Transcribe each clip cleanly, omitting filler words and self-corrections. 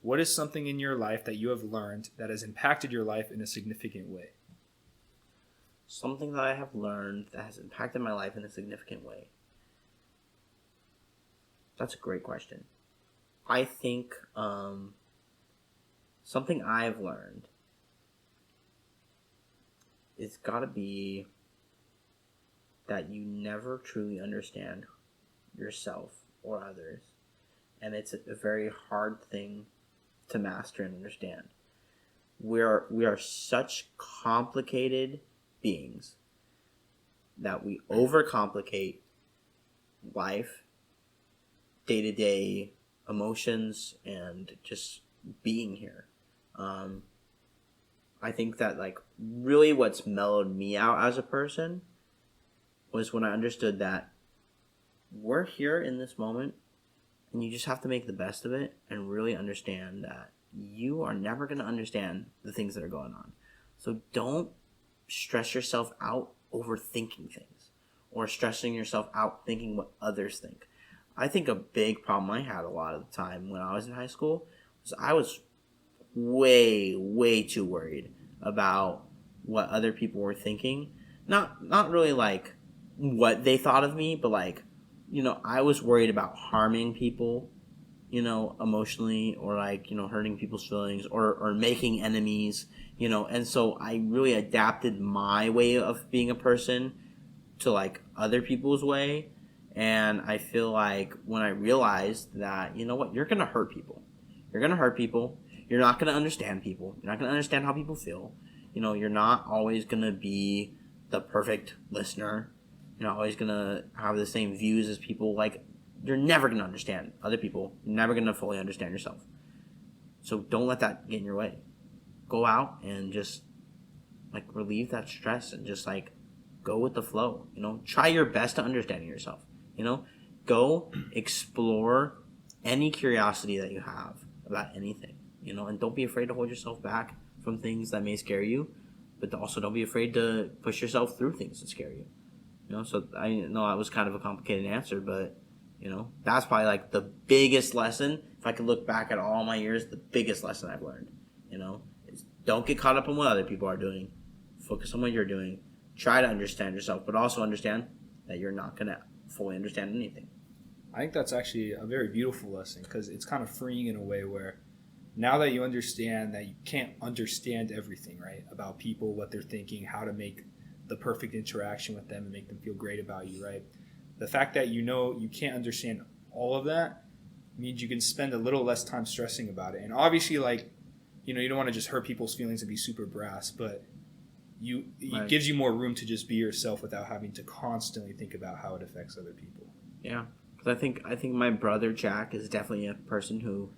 What is something in your life that you have learned that has impacted your life in a significant way? Something that I have learned that has impacted my life in a significant way. That's a great question. I think something I've learned it's got to be that you never truly understand yourself or others. And it's a very hard thing to master and understand. We are such complicated beings that we overcomplicate life, day-to-day emotions, and just being here. I think that like really what's mellowed me out as a person was when I understood that we're here in this moment and you just have to make the best of it and really understand that you are never going to understand the things that are going on. So don't stress yourself out overthinking things or stressing yourself out thinking what others think. I think a big problem I had a lot of the time when I was in high school was I was way too worried about what other people were thinking. Not really like what they thought of me, but like, I was worried about harming people, emotionally, or like, hurting people's feelings or making enemies, and so I really adapted my way of being a person to like other people's way. And I feel like when I realized that, you're going to hurt people. You're going to hurt people. You're not going to understand people. You're not going to understand how people feel. You're not always going to be the perfect listener. You're not always going to have the same views as people. Like, you're never going to understand other people. You're never going to fully understand yourself. So don't let that get in your way. Go out and just, like, relieve that stress and just, like, go with the flow. Try your best to understand yourself. Go explore any curiosity that you have about anything. And don't be afraid to hold yourself back from things that may scare you, but also don't be afraid to push yourself through things that scare you. So I know that was kind of a complicated answer, but, that's probably like the biggest lesson. If I could look back at all my years, the biggest lesson I've learned, is don't get caught up in what other people are doing. Focus on what you're doing. Try to understand yourself, but also understand that you're not going to fully understand anything. I think that's actually a very beautiful lesson because it's kind of freeing in a way where now that you understand that you can't understand everything, right, about people, what they're thinking, how to make the perfect interaction with them and make them feel great about you, right? The fact that you can't understand all of that means you can spend a little less time stressing about it. And obviously, like, you don't want to just hurt people's feelings and be super brass, but it gives you more room to just be yourself without having to constantly think about how it affects other people. Yeah, because I think my brother Jack is definitely a person who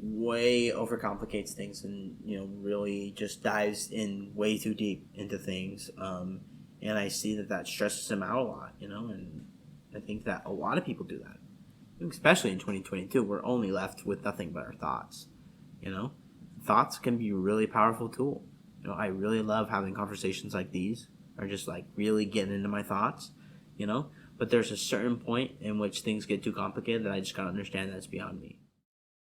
way overcomplicates things and really just dives in way too deep into things, and I see that stresses him out a lot, and I think that a lot of people do that, especially in 2022. We're only left with nothing but our thoughts. Thoughts can be a really powerful tool. I really love having conversations like these, or just like really getting into my thoughts, but there's a certain point in which things get too complicated that I just gotta understand that it's beyond me.